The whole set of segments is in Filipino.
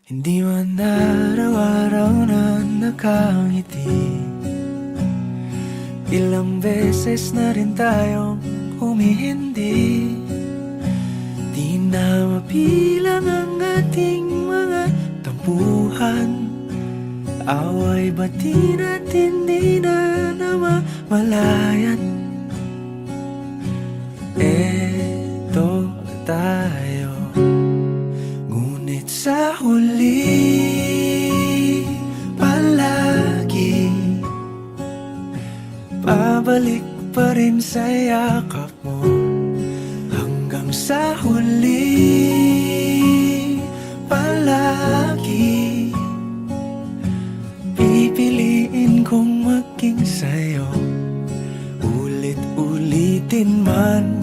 Hindi man araw-araw na nakangiti. Ilang beses na rin tayong humihindi. Di na mapilang ang ating mga tampuhan. Away bati natin di na namamalayan. Eto tayo, ngunit sa huli palagi pabalik pa rin sa yakap mo. Hanggang sa huli palagi pipiliin kong maging sa'yo. Ulit-ulitin man,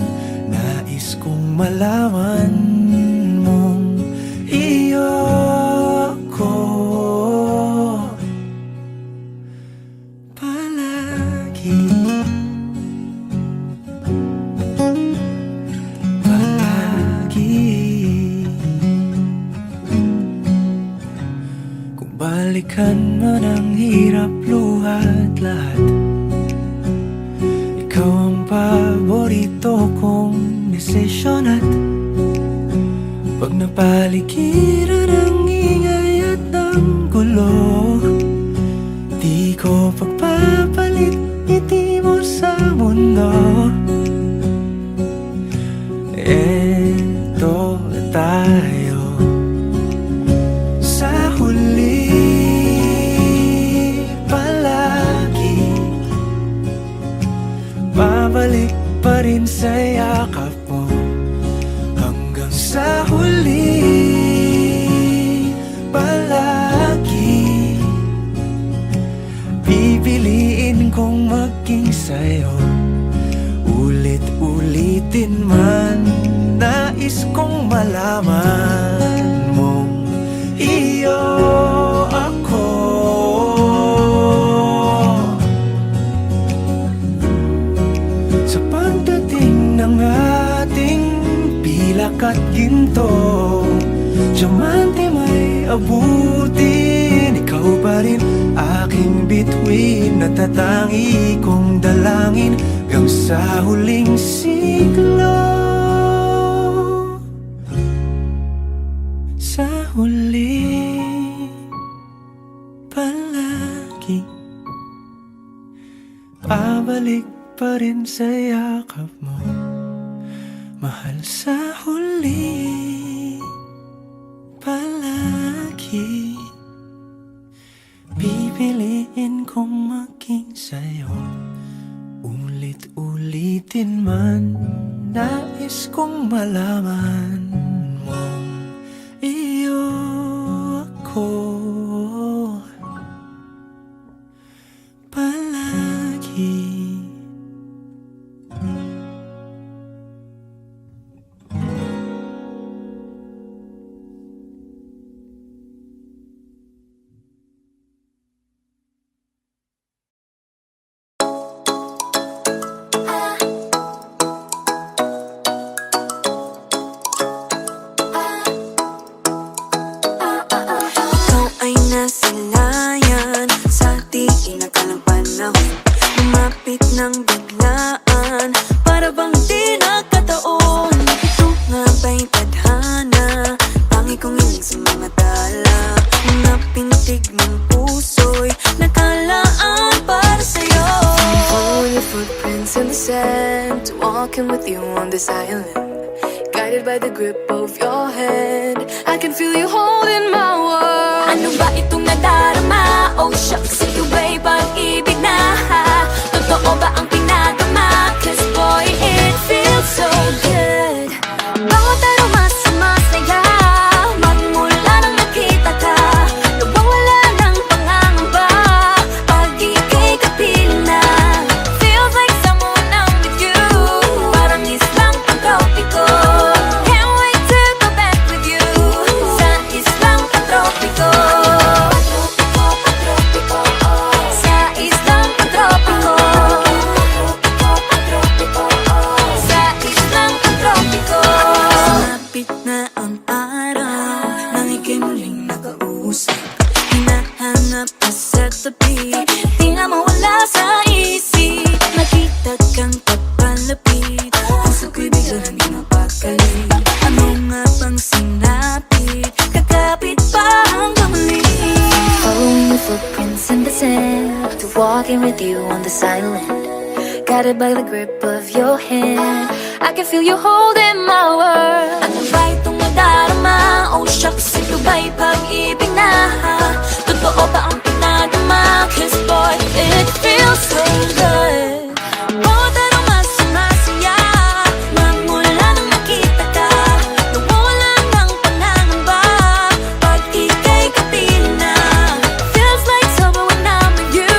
nais kong malaman mong iyo ko palagi. Palagi. Kung balikan man ang hirap, luhat lahat, ikaw ang paborito kong desisyon. At pag napaligiran ang ingay at ang gulo, di ko pagpapalit ngiti mo sa mundo. Eto tayo, sa huli palagi babalik pa rin sa yakap mo. Hanggang sa huli palagi pipiliin kong maging sa'yo. Ulit-ulitin man, nais kong malaman mong iyo ako. Sa pagdating ng ating pilak at ginto, diamante may abutin, ikaw pa rin aking bituin. Natatangi kong dalangin hanggang sa huling siglo. Sa huli palagi pabalik pa rin sa yakap mo, mahal. Sa huli palagi pipiliin kong maging sa'yo. Ulit-ulitin man, nais kong malaman mong iyo ako palagi. Walking with you on this island, guided by the grip of your hand. I can feel you holding my world. Ano ba itong nadarama? Oh shucks, ito ba'y pag-ibig na? Totoo ba ang pinagama? Cause boy, it feels so good. Bawat araw mas masaya, magmula nang nakita ka. Nawawala ng pangangamba pag ika'y kapiling na. Feels like someone I'm with you, parang islang pantropiko. Can't wait to go back with you sa islang pantropiko. Sa islang pantropiko. lumalapit, puso ko'y biglang hindi mapakali. Ano nga bang sinapit, kakapit pa hanggang muli. Following your footprints in the sand, to walking with you on the silent, guided by the grip of your hand. I can feel you holding my world. Ano ba itong nadarama? Oh shucks, ito ba'y pag-ibig na? Totoo ba ang pinadama? Cause boy, it feels so good. Bawat araw mas sumasaya, magmula nang nakita ka, nawawala ng pangangamba pag ika'y kapiling na. Feels like summer when I'm with you,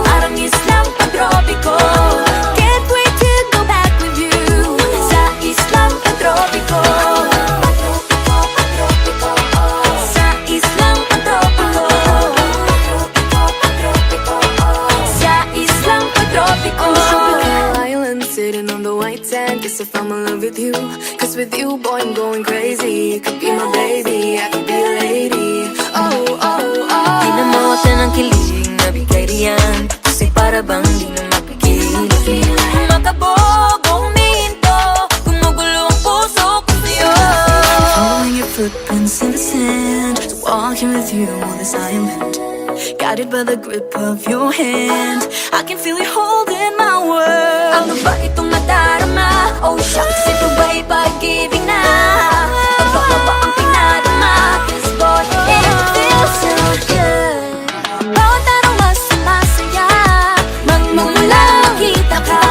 parang islang pagtropiko. Can't wait to go back with you, sa islang pagtropiko. Sa islang pagtropiko. Sa islang pagtropiko. On tropical island, sitting on the white sand. Guess I fell in love with you, cause with you, boy, I'm going crazy. You could be my baby, I could be a lady. Oh, oh, oh. Di na mawatan ang kilig na bigay riyan, kasi para bang di na mapigil. Makabog, huminto, gumugulo ang puso ko sa'yo. Following your footprints in the sand, walking with you on this island, guided by the grip of your hand. I can feel you holding my world. Ano ba itong nadarama? Oh shucks, ito ba'y pag-ibig na? Totoo ba ang pinadama? Cause boy, it feels so good. Bawat araw mas sumasaya, magmumula nakita ka,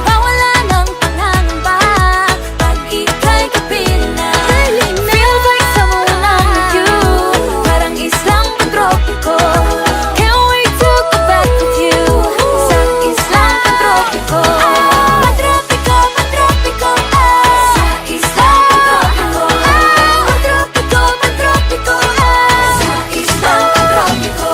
mawala ng pangangamba pag ika'y kapiling na. Feels like summer when I'm with you, parang islang pagtropiko. Can't wait to go back with you, sa islang pagtropiko. Pagtropiko, pagtropiko, sa islang pagtropiko. Pagtropiko, pagtropiko, sa islang pagtropiko.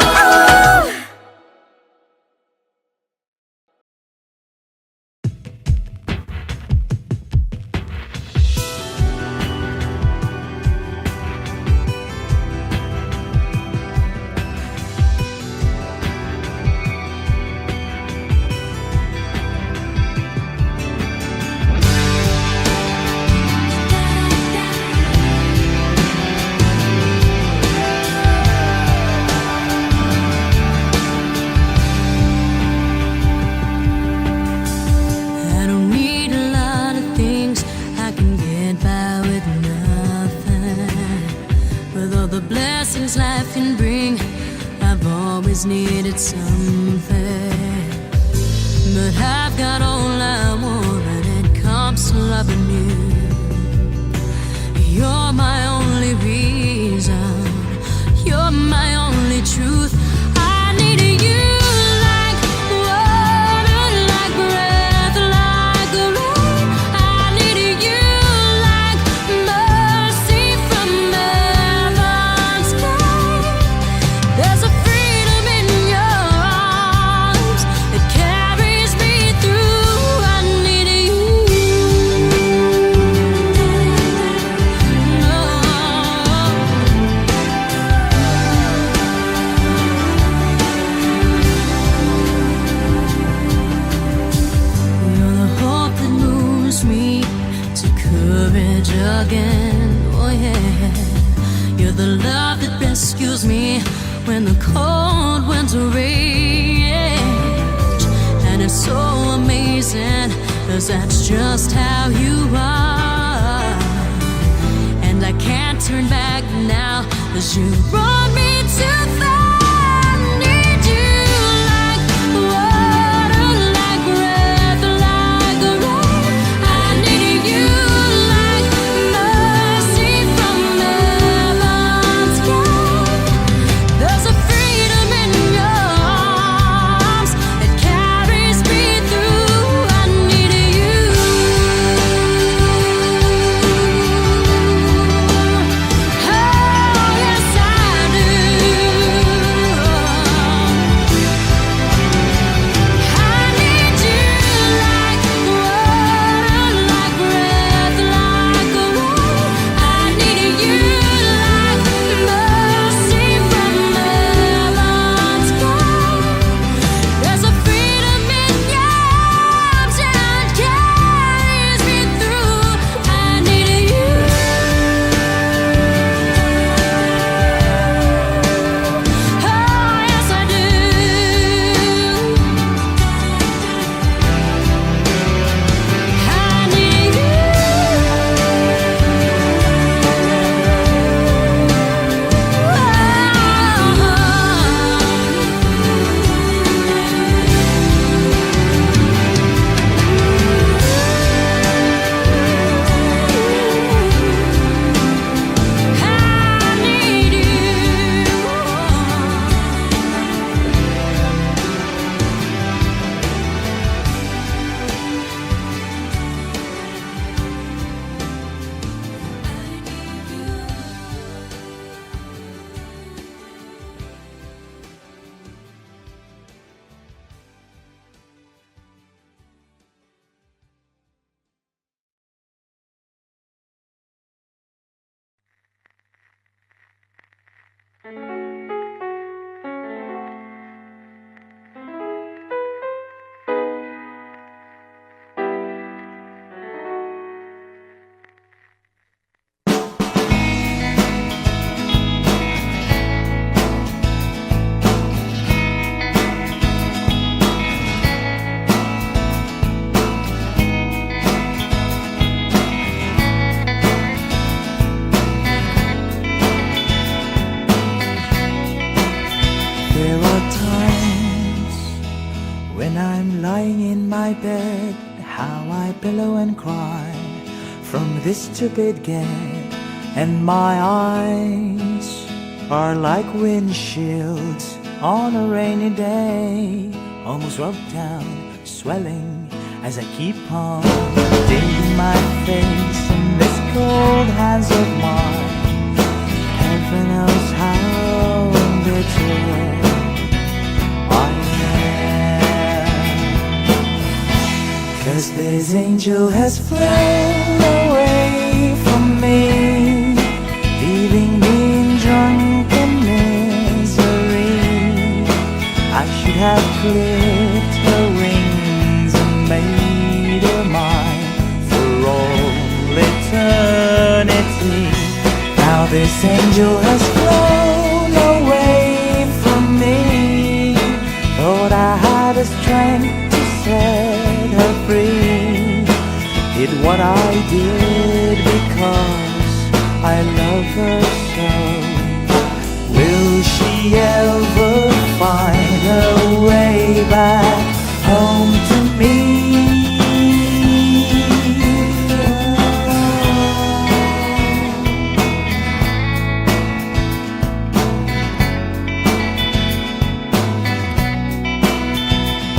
I don't need a lot of things, I can get by with nothing. With all the blessings life can bring, I've always needed something. But I've got all I want when it comes to loving you. You're my only reason, you're my only truth. I need you like water, like breath, like rain. I need you like mercy from heaven's sky. There's a freedom in your arms that carries me through. I need you. You're the hope that moves me to courage again. Oh yeah. You're the love that rescues me when the cold winter rage. And it's so amazing, 'cause that's just how you are. And I can't turn back now, 'cause you brought me too far. I need you like water, like breath, like rain. I need you like mercy from heaven's sky. There's a freedom in your arms that carries me through. I need you. Oh, yes I do. mine from this stupid game, and my eyes are like windshields on a rainy day, almost rubbed down, swelling as I keep on digging my face in this cold hands of mine. Heaven knows how bitter I am, 'cause this angel has flown away from me, leaving me in drunken misery. I should have clipped her wings and made her mine for all eternity. Now this angel has flown away from me. Thought I had the strength to set her free. Did what I did because I love her so. Will she ever find her way back home to me?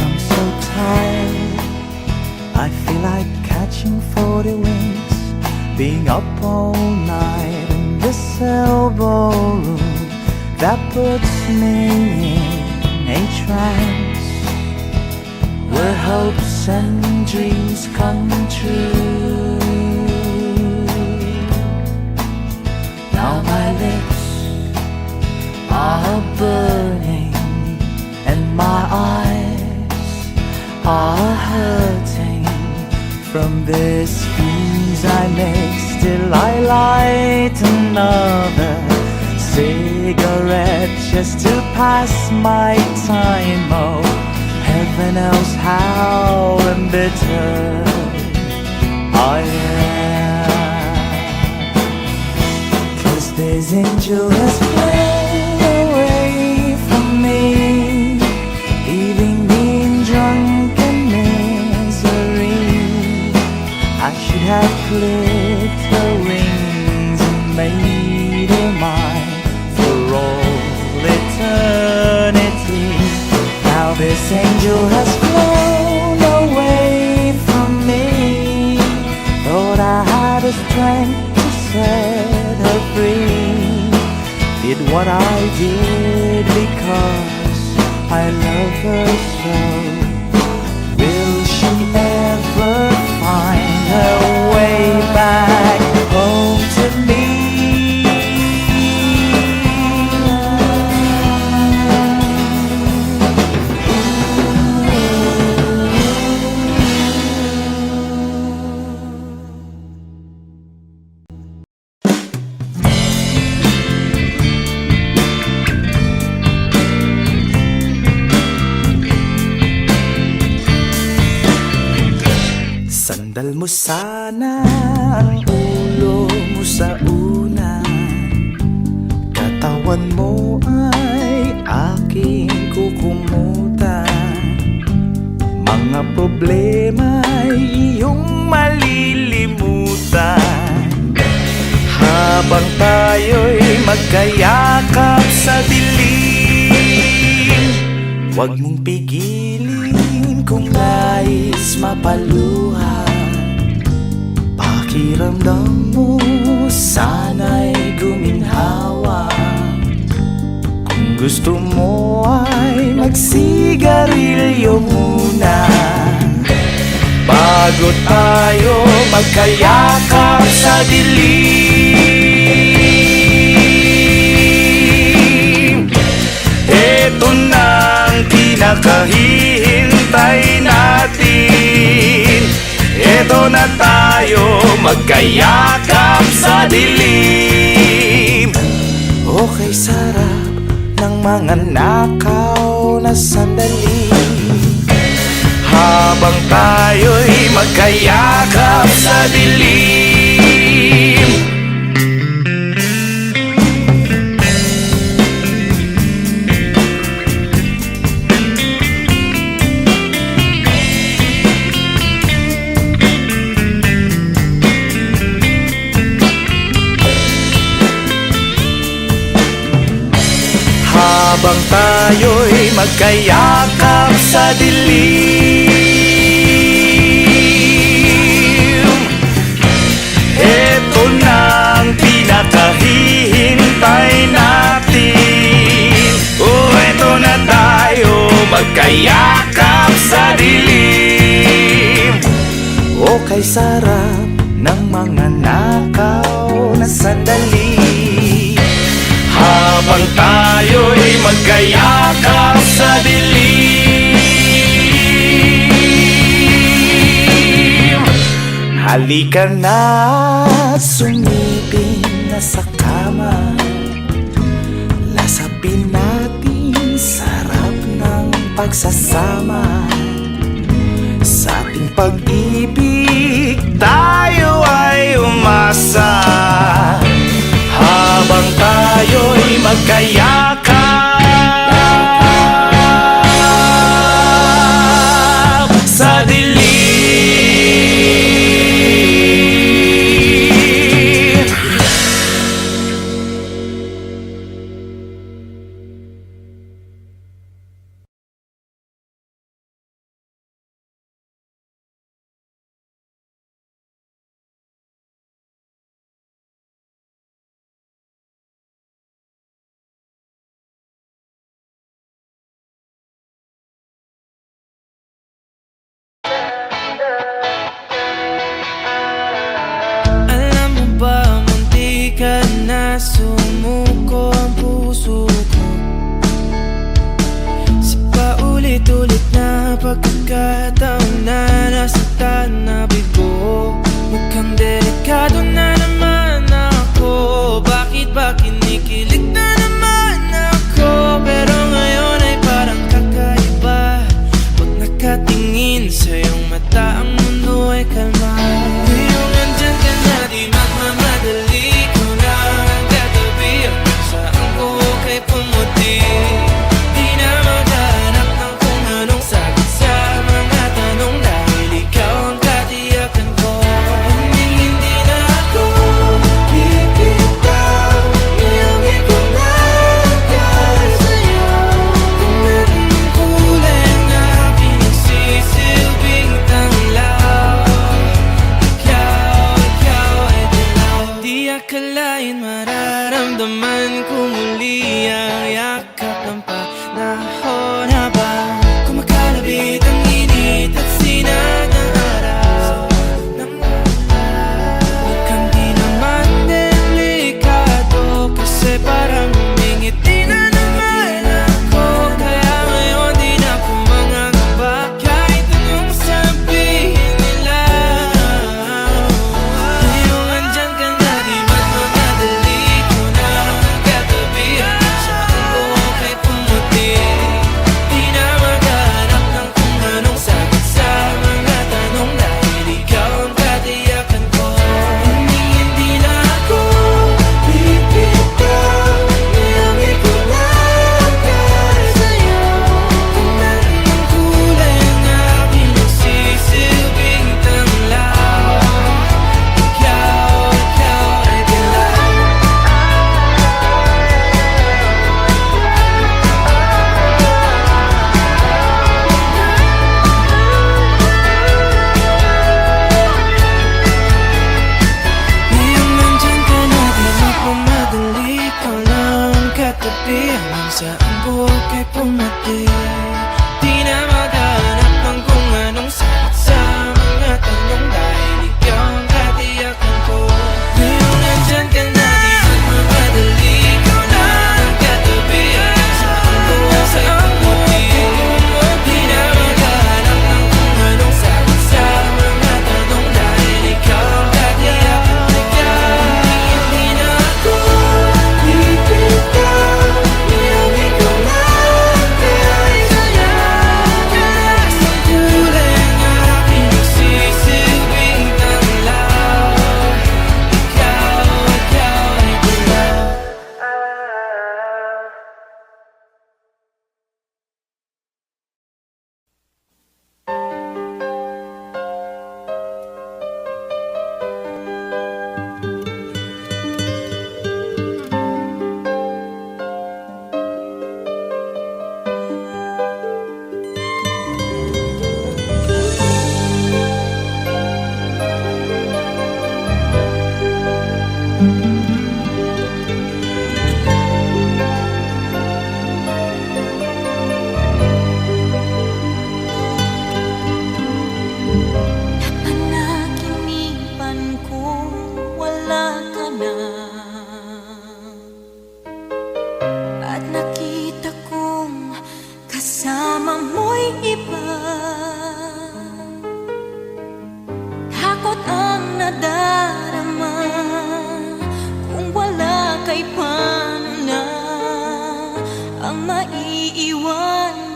I'm so tired, I feel like catching 40 winks, being up all night in this elbow room that puts me in a trance, where hopes and dreams come true. Now my lips are burning and my eyes are hurting from the schemes I make. Still I light another cigarette just to pass my time. Oh, heaven knows how embittered I am, 'cause this angel has flown away from me, leaving me in drunken misery. I should have clipped her wings and made her mine for all eternity. Now this angel has flown away from me. Thought I had the strength to set her free. Did what I did because I love her so. Will she ever find her way back home to me? Sandal mo sana ang ulo mo sa unan, katawan mo ay aking kukumutan. Mga problema ay iyong malilimutan, habang tayo'y magkayakap sa dilim. Huwag mong pigilin kung nais mapaluha. Pakiramdam mo sana'y guminhawa. Kung gusto mo ay magsigarilyo muna, bago tayo magkayakap sa dilim. Eto na ang pinakahihintay natin. Eto na tayo magkayakap sa dilim. Okay, sarap ng mga nakaw na sandali, habang tayo'y magkayakap sa dilim. habang tayo'y magkayakap sa dilim. Ito na ang pinakahihintay natin. Oh, ito na tayo magkayakap sa dilim. O kay sarap ng mga nakaw na sandali, habang tayo'y magkayakap sa dilim. Halika na, sumiping na sa kama. Lasapin natin sarap ng pagsasama. Sa ating pag-ibig tayo ay umasa, habang tayo'y magkayakap sa dilim. Alam mo ba, munti ka na sumuko ang puso ko sa paulit-ulit na pagkakataon na nasaktan na bigo. Mukhang delikado na naman ako. Bakit ba kinikilig na naman ako? Pero ngayon ay parang kakaiba. Pag nakatingin sa iyong mata, ang mundo ay kalma. Ngayong nandyan ka na, di magmamadali. Ikaw na ang katabi, ang saan ko kay pumuti. Di na maghanap ng kung anong sagot sa mga tanong, dahil ikaw ang katiyakan ko.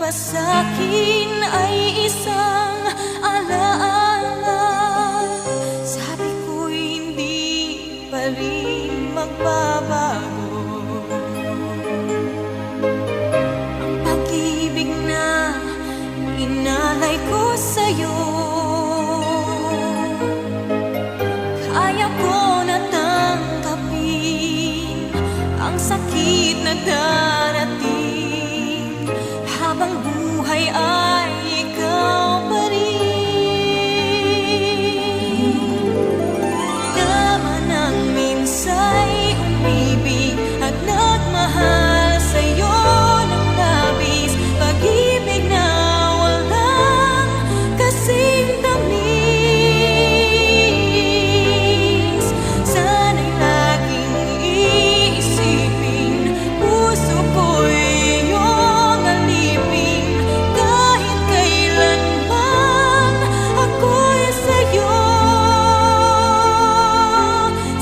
sa'kin ay isang alaala. Sabi ko hindi pa rin magbabago ang pag-ibig na inalay ko sa'yo. Kaya ko na tanggapin ang sakit na darating habang buhay ay ikaw pa rin. Naman ang minsa'y umibig at nagmahal sa'yo ng labis, pag-ibig na walang kasing tamis. Sana'y laging iisipin, puso ko'y iyong alipin, kahit kailanman ako'y sa'yo.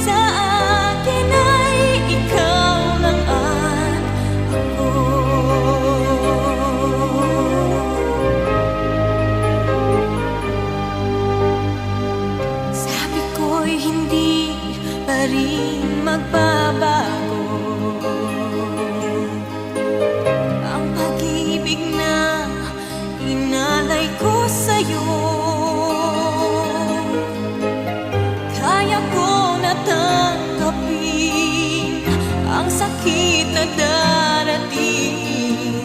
Sa akin ay ikaw lang at ako. Sabi ko'y hindi pa rin magbabago ang pag-ibig na inalay ko sa'yo. Kaya ko na tanggapin ang sakit na darating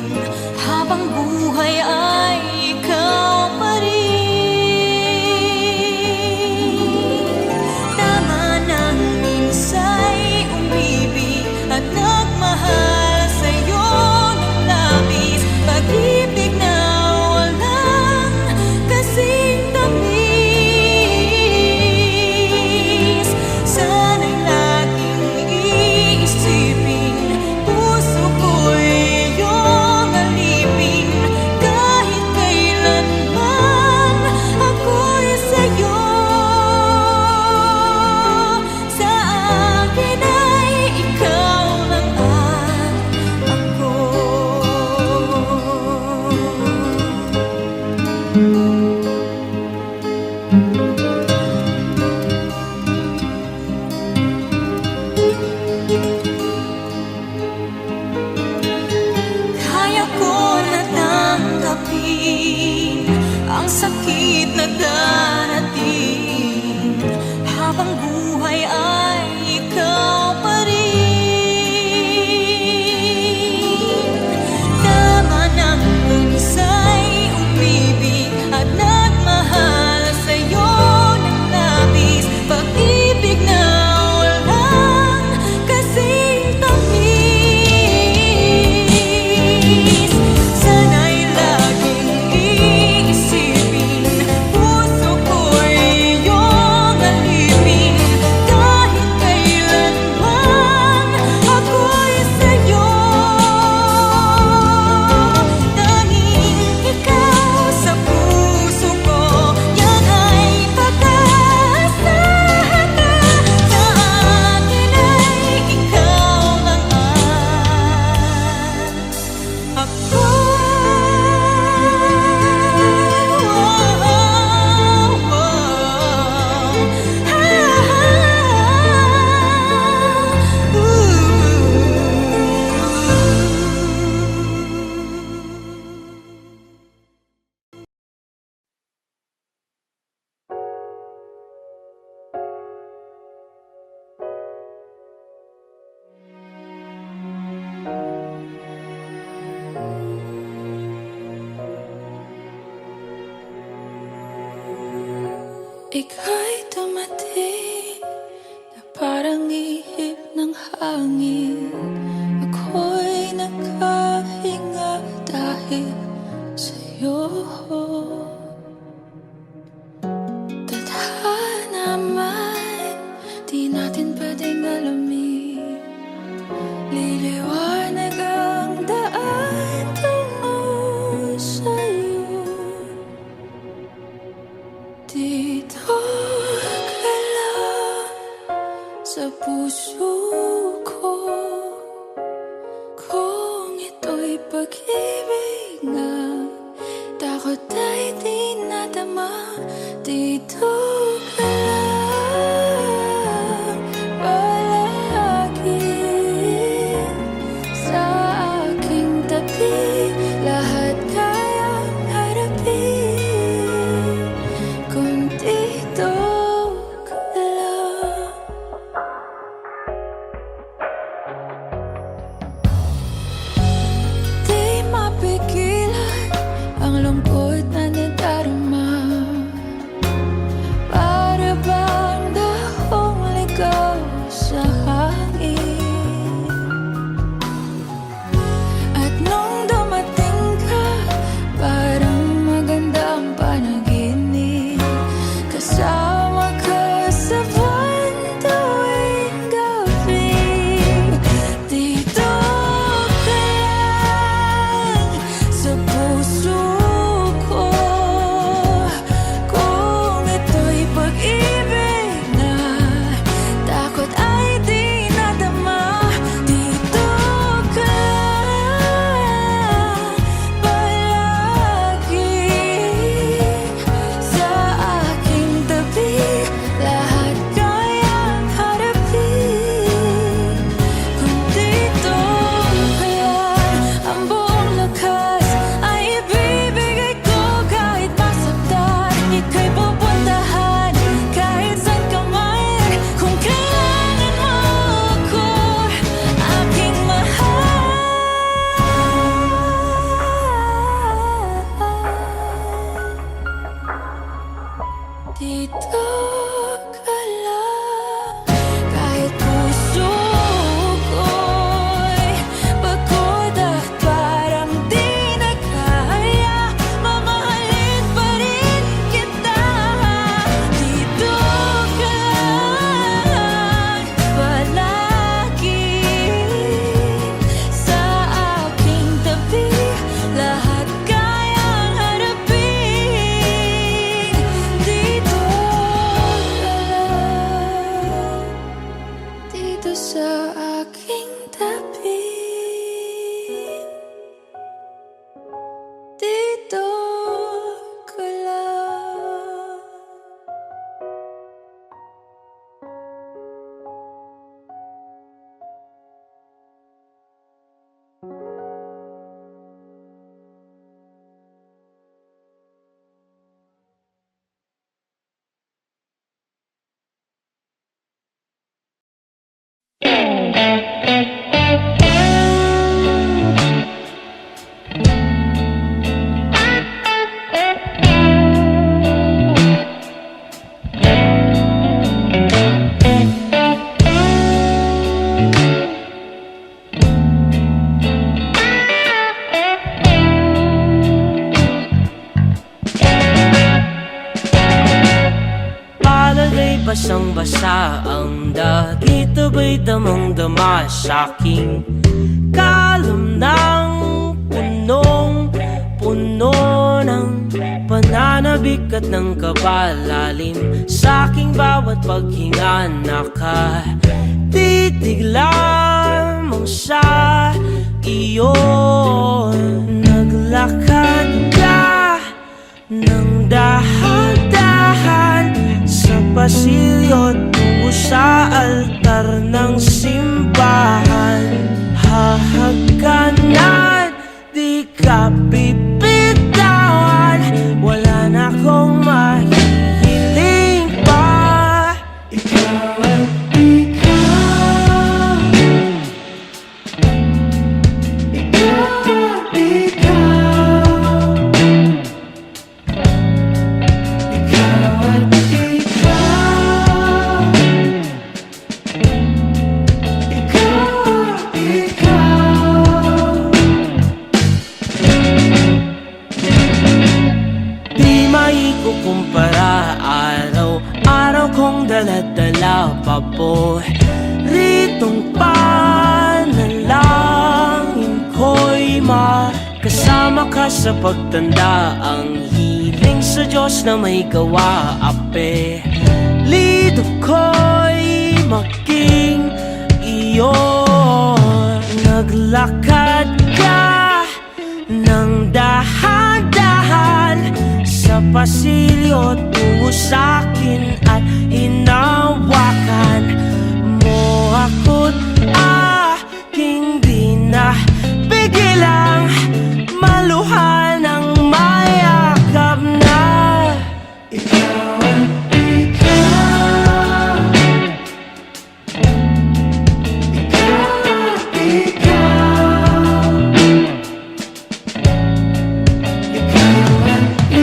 habang buhay ay ikaw pa rin. Tama nang minsa'y umibig at nagmahal sa'yo ng labis, pag-ibig na walang kasing tamis. Sana'y laging iisipin, puso ko'y iyong alipin, kahit kailanman ako'y sa'yo. Sa akin ay ikaw lang at ako. Kaya ko na tanggapin ang sakit na darating habang buhay ay ikaw pa rin. Tama nang minsa'y umibig at nagmahal sa'yo ng labis, pag-ibig na walang kasing tamis. Sana'y laging iisipin, puso ko'y iyong alipin, kahit kailanman ako'y sa'yo. Tanging ikaw sa puso ko, yan ay pag-aasahan na. Sa akin ay ikaw lang at ako. Ika'y dumating na parang ihip ng hangin. Ako'y nakahinga dahil sa'yo. Tadhana man, di natin pwedeng alamin. Liliwanag ang daan tungo sa'yo. Dito ka lang sa puso ko, kung ito'y pag-ibig nga basang-basa ang dagito ba'y damang-dama sa'king kalam ng punong-puno ng pananabik at ng kabalalim. Sa'king bawat paghinga nakatitig lamang sa iyo. Naglakad ka ng dahan-dahan sa pasilyo tungo sa altar ng simbahan. Hahagkanan, di ka bibitawan, wala na akong mahihiling pa. Ikaw at ikaw, ikaw at ikaw, ikaw at ikaw, ikaw at ikaw. Di maikukumpara, araw-araw kong dala-dala pa po ritong panalangin ko'y makasama ka sa pagtanda. Ang hiling sa Diyos na may gawa, apelido ko'y maging iyo. Naglakad ka ng dahan-dahan sa pasilyo tungo sa'kin at hinawakan mo ako't aking di na bigilang maluhan ng mayakap na. Ikaw at ikaw, ikaw at ikaw, ikaw at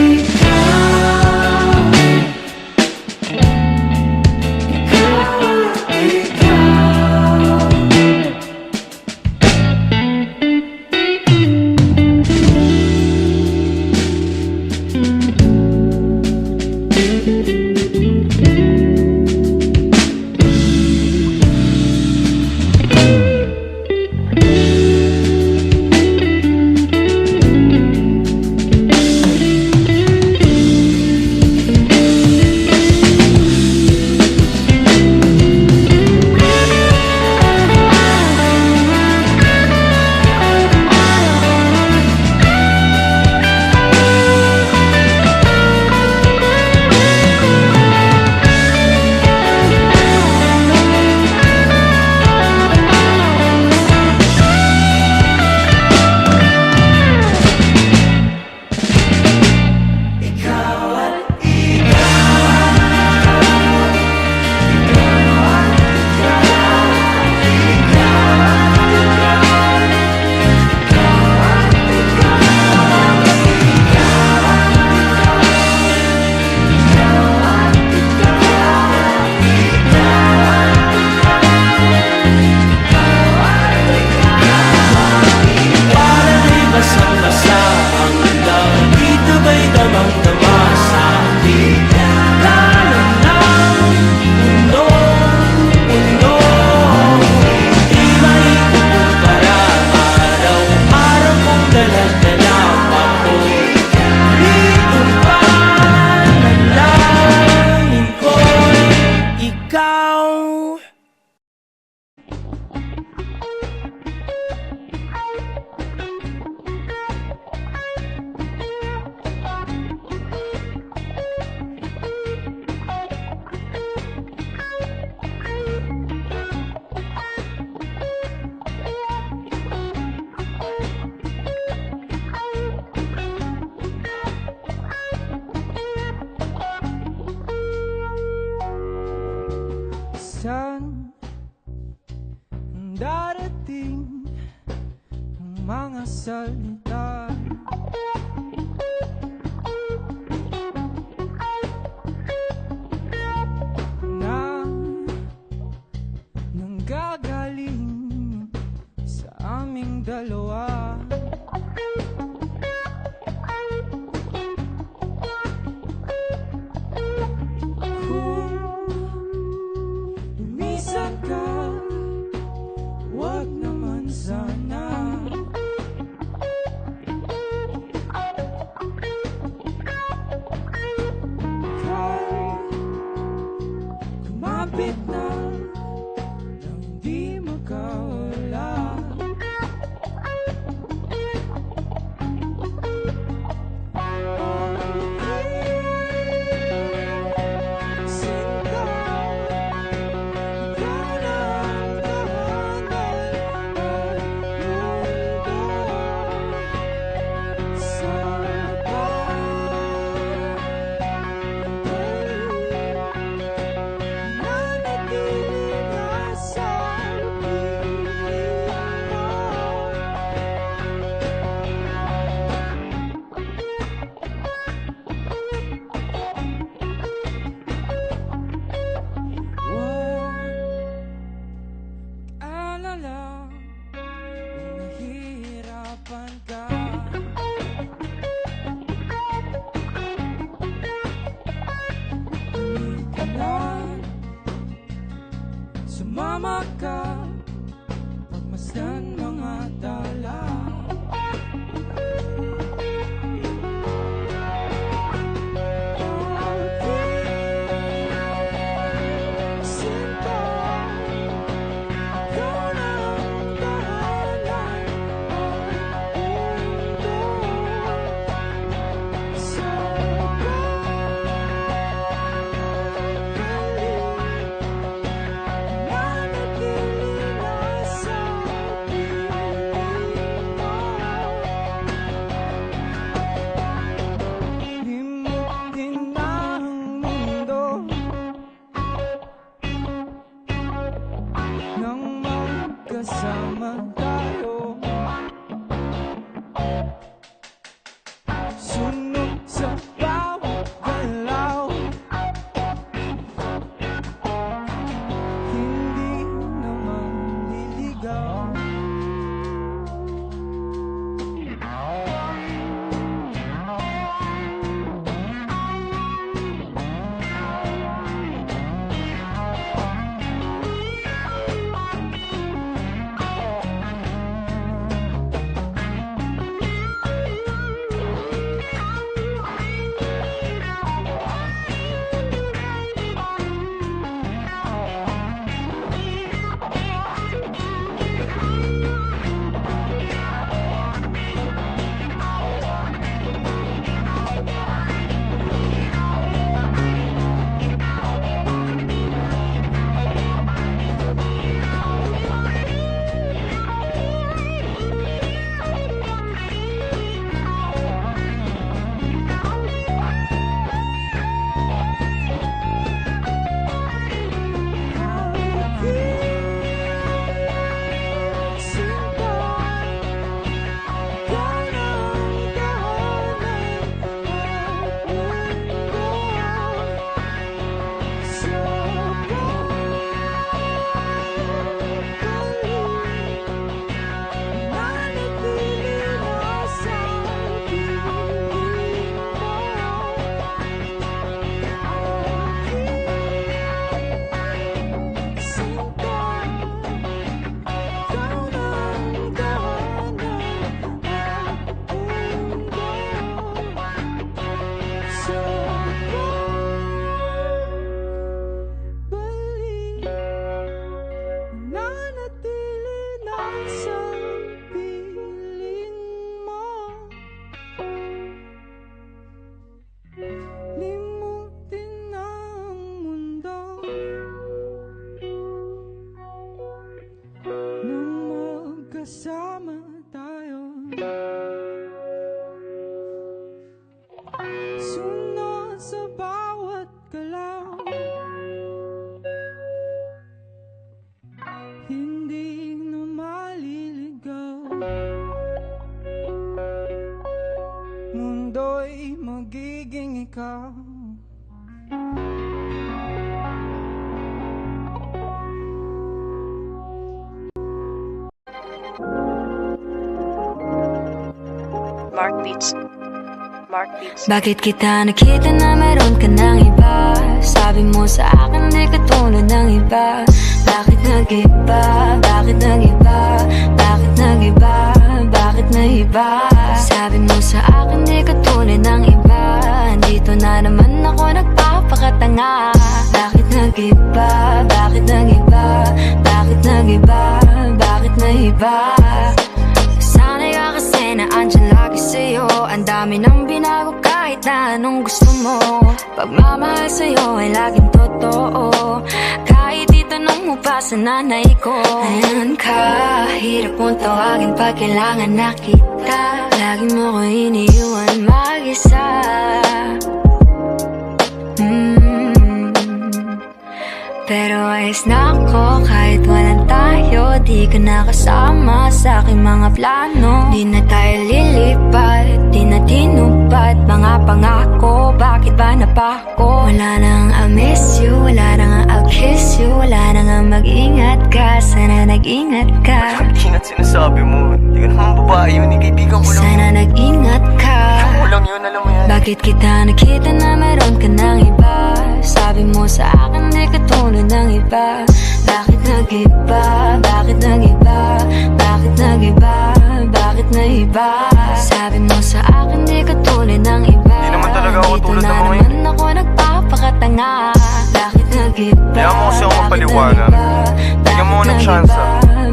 ikaw, ikaw at ikaw. Saan darating ang mga salita? Na nanggagaling sa aming dalawa. Kung Lumapit na nang di makawala. Sinta, ikaw na ang tahanan ng mundo. Sa nanatili na sa piling mo. Huwag alala kung nahihirapan ka. Hindi ka na, sumama ka, pagmasdan mga tala. Sinta, ikaw na ang tahanan ng mundo. Sa nanatili na sa piling mo. Limutin na ang mundo nang magkasama tayo. Sunod sa bawat galaw, hindi naman liligaw. Sinta, ikaw na ang tahanan ng mundo. Sa nanatili na sa piling mo. Sinta, ikaw na ang tahanan ng mundo. Sa pagbalik, nanatili na sa piling mo. Limutin na ang mundo nang magkasama tayo. Sunod sa bawat galaw, hindi na maliligaw. Mundo'y magiging ikaw. Mark Beats. Mark Beats. Bakit kita nakita na meron ka ng iba? Sabi mo sa akin di ka tulad ng iba. Bakit nag-iba? Bakit nag-iba? Bakit nag-iba? Bakit nag-iba? Sabi mo sa akin di ka tulad ng iba. Dito na naman ako nagpapalala. nagpapakatanga. Bakit nag-iba? Bakit nag-iba? Bakit nag-iba? Bakit nag-iba? Sana'y ka kasi na andyan lagi sa'yo. Ang dami nang binago kahit na anong gusto mo. Pagmamahal sa'yo ay laging totoo. Kahit itanong mo pa sa nanay ko. Ayan ka, hirap mong tawagin pag kailangan na kita. Lagi mo ko iniiwan mag-isa. Pero ayos na ako kahit walang tayo. Di ka nakasama sa aking mga plano. Di na tayo lilipat, di na tinupad mga pangako. Bakit ba napako? Wala nang I'll miss you, wala nang I'll kiss you. Wala nang mag-ingat ka, sana nag-ingat ka. Ingat sinasabi mo. Hindi ka naman babae yun, kaibigan ko lang. Sana nag-ingat ka. Ako lang yun, alam mo yan. Bakit kita nakita na meron ka ng iba? Sabi mo sa akin di katulad ng iba. Bakit nag-iba? Bakit nag-iba? Bakit nag-iba? Bakit nag-iba? Sabi mo sa akin di katulad ng iba. Di naman talaga ako tulad ng mga yun. Dito na naman ako nagpapakatanga. Bakit nag-iba? Kaya mo kasi ako mapaliwanag. Bigyan mo ako ng tsansa.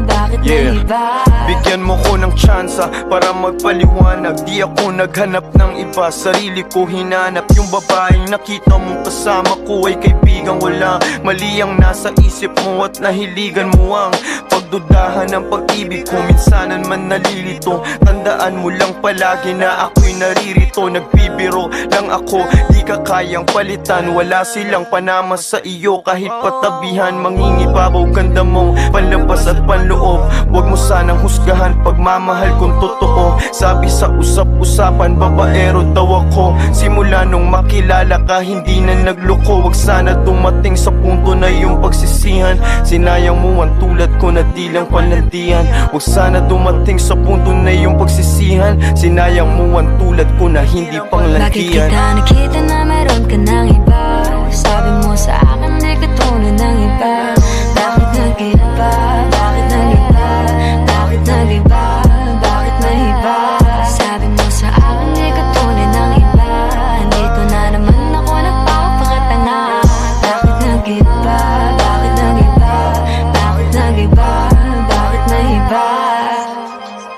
Bakit Yeah. nag-iba? Bigyan mo ko ng tsansa para magpaliwanag. Di ako naghanap ng iba, sarili ko hinanap. Yung babaeng nakita mong kasama ko ay kaibigan ko lang. Mali ang nasa isip mo at nahiligan mo ang pagdudahan ng pag-ibig ko. Minsanan man nalilito, tandaan mo lang palagi na ako'y naririto. Nagbibiro lang ako, di ka kayang palitan. Wala silang panama sa iyo kahit patabihan. Mangingibabaw ganda mong panlabas at panloob. Huwag mo sanang husgahan pagmamahal kung totoo. Sabi sa usap-usapan, babaero daw ako. Simula nung makilala ka, hindi na nagloko. Huwag sana dumating sa punto na yung pagsisihan. Sinayang mo ang tulad ko na di lang panlandian. Huwag sana dumating sa punto na yung pagsisihan. Sinayang mo ang tulad ko na hindi Bakit panglandian. kita nakita na meron ka ng iba? Sabi mo sa akin di katulad ng iba. Bakit nag-iba? Bakit nag-iba? Bakit nag-iba? Bakit nag-iba? Sabi mo sa akin di katulad ng iba. Dito na naman ako nagpapakatanga. Bakit nag-iba? Bakit nag-iba? Bakit nag-iba? Bakit nag-iba?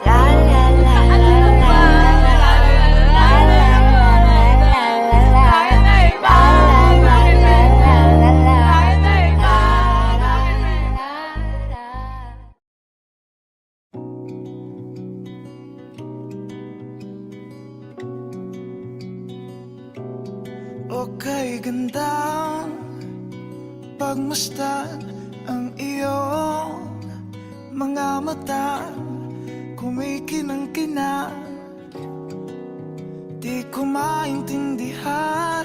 La la la la la Okay, gandang pagmasdan ang iyong mga mata. Kumikinang-kinang, di ko maintindihan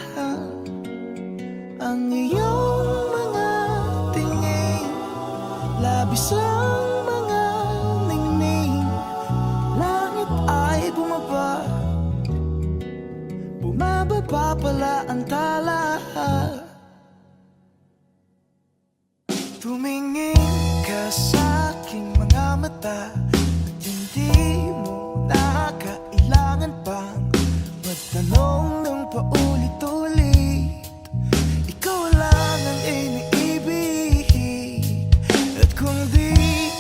ang iyong mga tingin. Labis ang mga ningning. Langit ay bumaba, bumababa pala ang tala. Tumingin ka sa aking mga mata at hindi mo na kailangan pang magtanong ng paulit-ulit. Ikaw lang ang iniibig. At kung di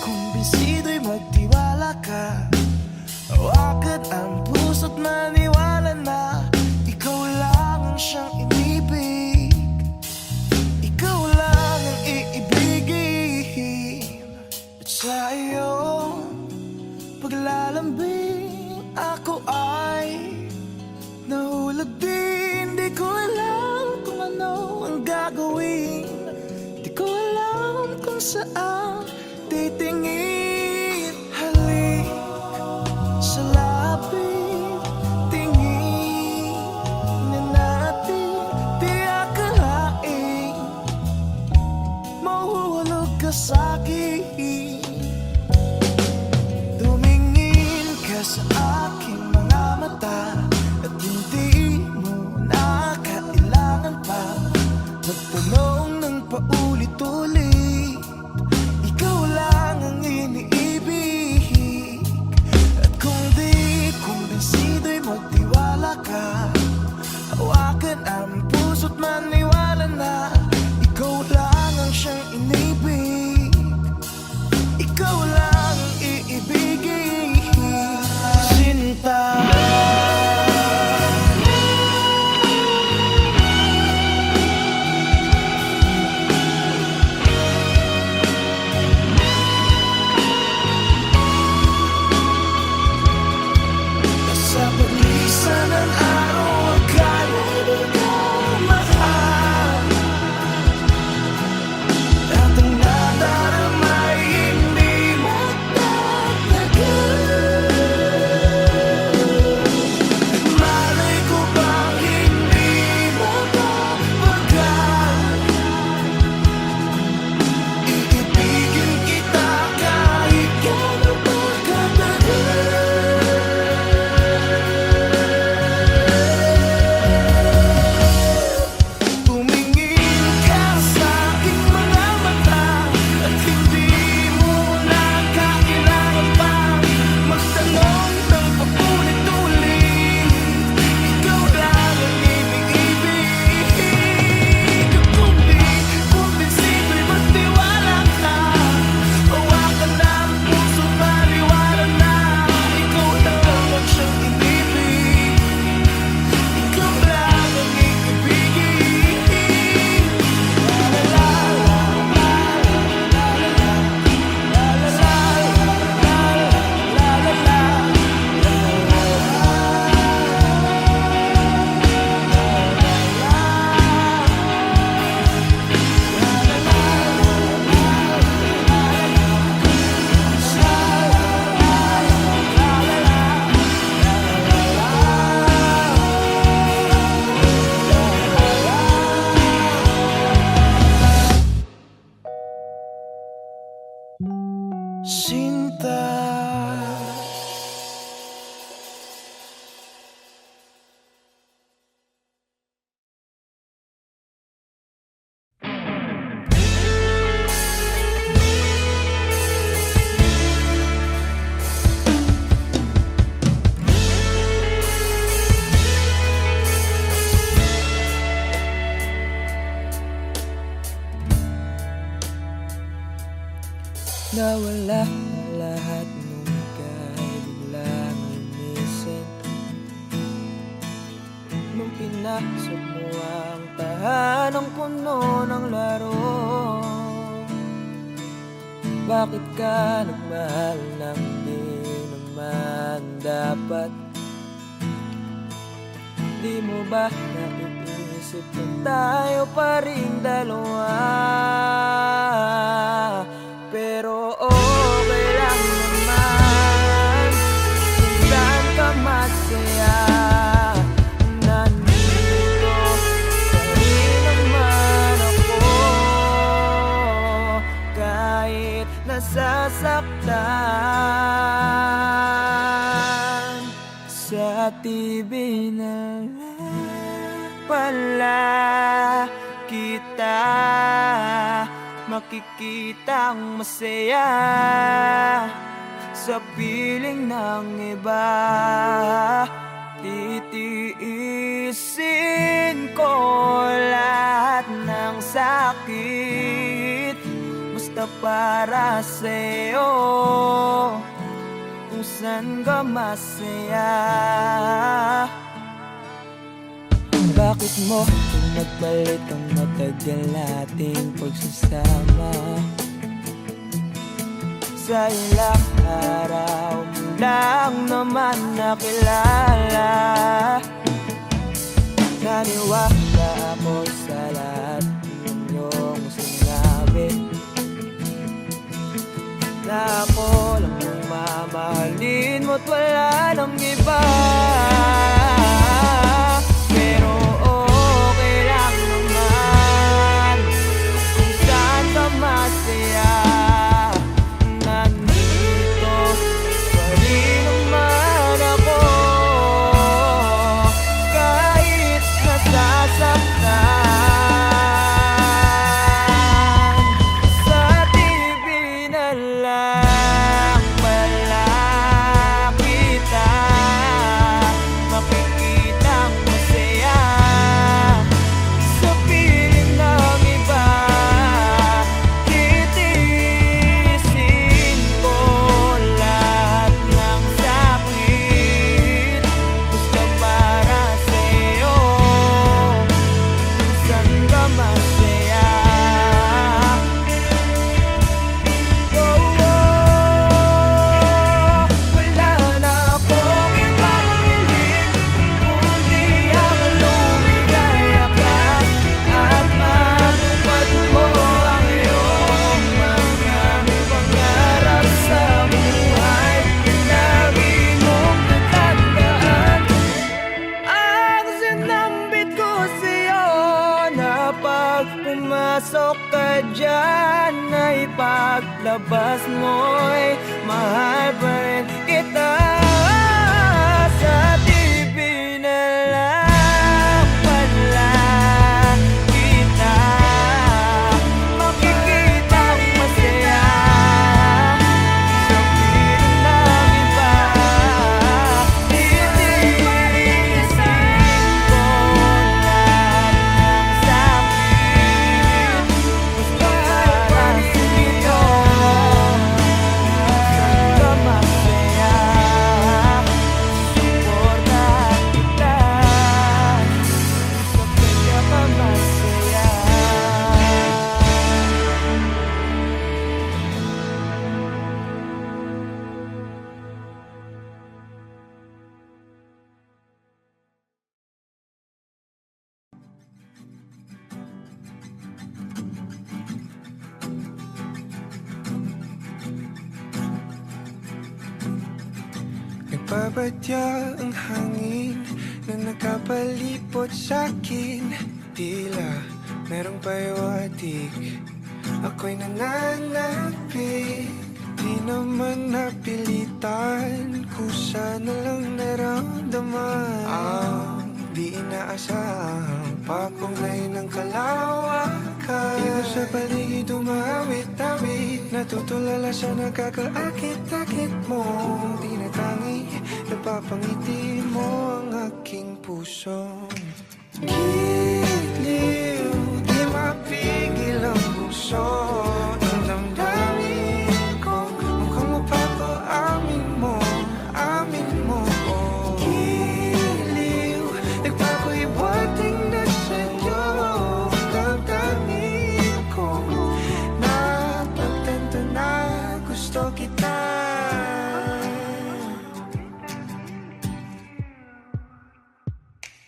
kumbinsido'y magtiwala ka. Hawakan ang puso't maniwala na ikaw lang ang siyang inibig. Ikaw lang ang iibigin. At sa iyong paglalambing ako ay nahulog din. Di ko alam kung ano ang gagawin. Di ko alam kung saan titingin. Halik sa lapit, tingin na natin. Di akalain mahuhulog ka sa'kin. Tumingin ka sa aking mga mata at hindi mo na kailangan pa magtanong ng paulit-ulit. Ikaw lang ang iniibig. At kung di kumbinsido'y magtiwala ka. Hawakan ang puso't maniwala Sinta. Nawala lahat nung ika'y biglang lumisin. Nung pinasok mo ang tahanang puno ng laro, bakit ka nagmahal ng di naman dapat? Di mo ba naiisip na tayo pa rin dalawa? Pero okay lang naman kung saan ka masaya. Nandito pa rin naman ako, kahit nasasaktan. Sa TV na lang pala kita makikitang masaya sa piling ng iba. Titiisin ko lahat ng sakit, basta para sa'yo, kung saan ka masaya. Bakit mo nagpalit ang matagal nating pagsasama? Sa ilang araw mo lang naman nakilala. Naniwala ako sa lahat ng iyong sinabi, na ako lang ang mamahalin mo't wala nang iba. Pero okay lang naman kung saan ka masaya. Nandito pa rin naman ako, kahit nasasaktan. Sa TV na lang pala kita makikitang masaya sa piling ng iba. Titiisin ko lahat ng sakit, basta para sa'yo, kung saan ka masaya. Wala na akong ibang hiling kundi ang lumigaya ka at matupad mo ang iyong mga pangarap sa buhay. Lagi mong tatandaan ang sinambit ko sa'yo, na pag pumasok ka dyan ay paglabas mo'y mahal pa rin kita. Sa TV na lang pala kita makikitang masaya sa piling ng iba. Titiisin ko lahat ng sakit, basta para sa'yo, saan ka masaya. Suportahan kita sa pinakamasaya. Nagbabadya ang hangin na nakapalipot sa'kin. Tila merong payawatig, ako'y nananapit. Di naman napilitan, kusa na lang naramdaman ang di inaasahang papunglay ng kalawakan. Iba sa paligid umawit-awit, natutulala sa nakakaakit-akit mo. Di na tangi, napapangiti mo ang aking puso. Giliw, di mapigil ang puso. Ang damdamin ko, mukhang mapapaamin mo, amin mo. Giliw, nagpapahiwating na sa'yo. Ang damdamin ko, napagtanto na gusto kita.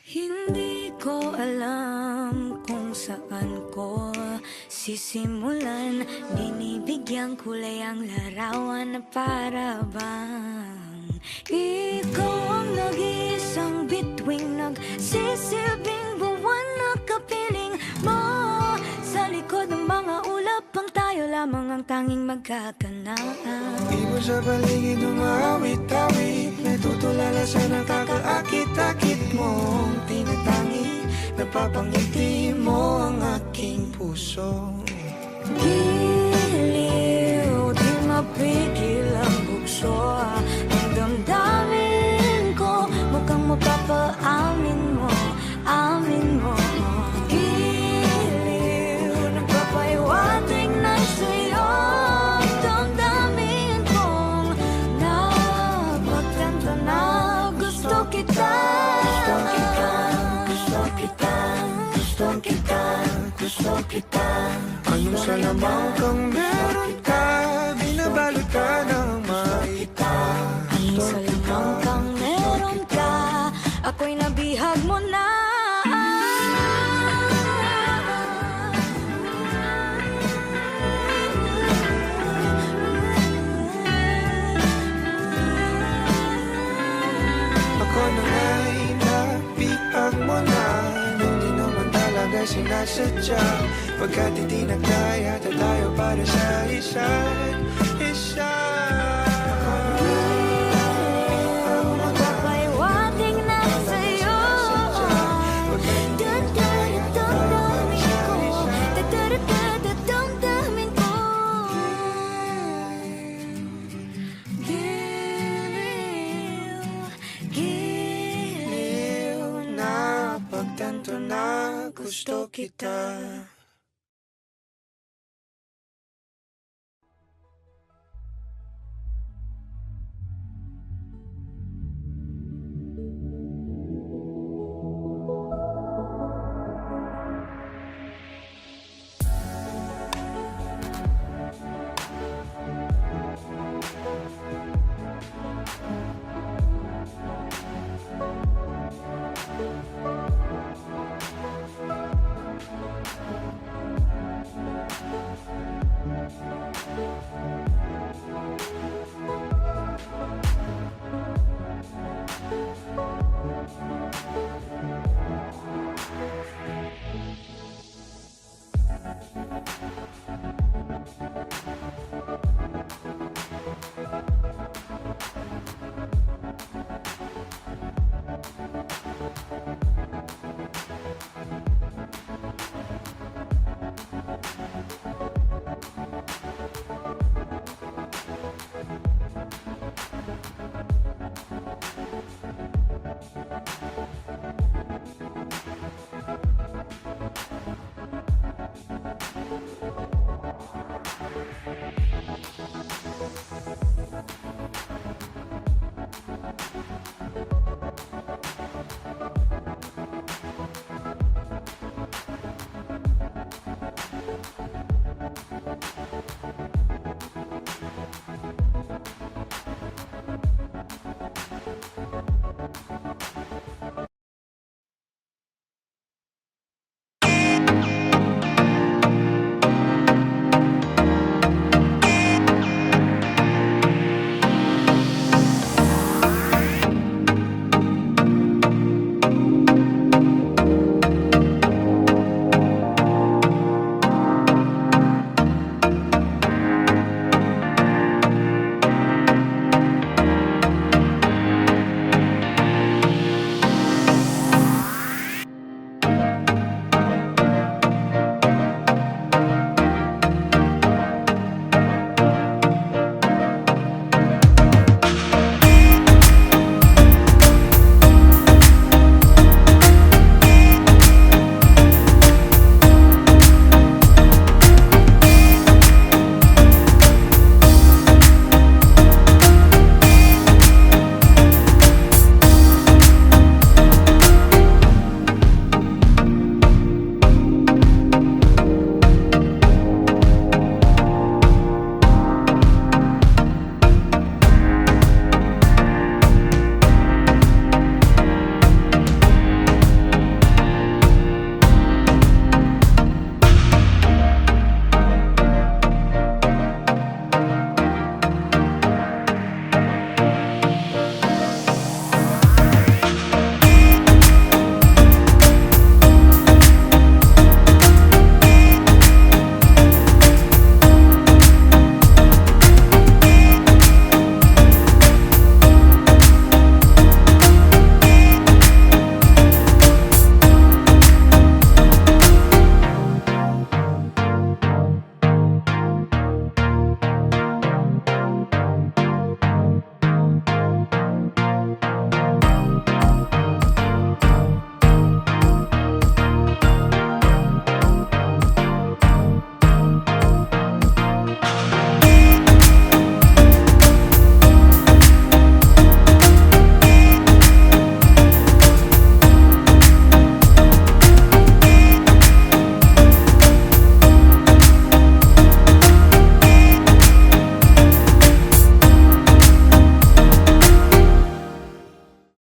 Hindi ko alam kung saan ko sisimulan. Binibigyan kulay ang larawan na para bang ikaw ang nag-iisang bituing, nagsisilbing buwan na kapiling mo. Sa likod ng mga ulap pang tayo lamang ang tanging magkakanaan. Iba sa paligid umawit-awit, natutulala sa nakakaakit-akit mo. Tinatangi, napapangiti mo ang aking puso. Giliw, di mapigil ang bukso. Ang damdamin ko, mukhang mapapaamin mo, amin mo. Giliw, nagpapahiwatig na sa'yo. Ang damdamin kong napagtanto na gusto kita. Gusto kita, gusto kita, gusto kita. Anong salamang kang meron ka, binabalot ka ng maita. Anong salamang kang meron ka, ako'y nabihag mo na. Ako na nga'y napihag mo na, nung di naman talaga sinasadya. Pagkat itinagdaya tayo para sa isa't isa. Magpapahiwatig na sa'yo. Damdamin ko, Giliw, giliw. Napagtanto na gusto kita.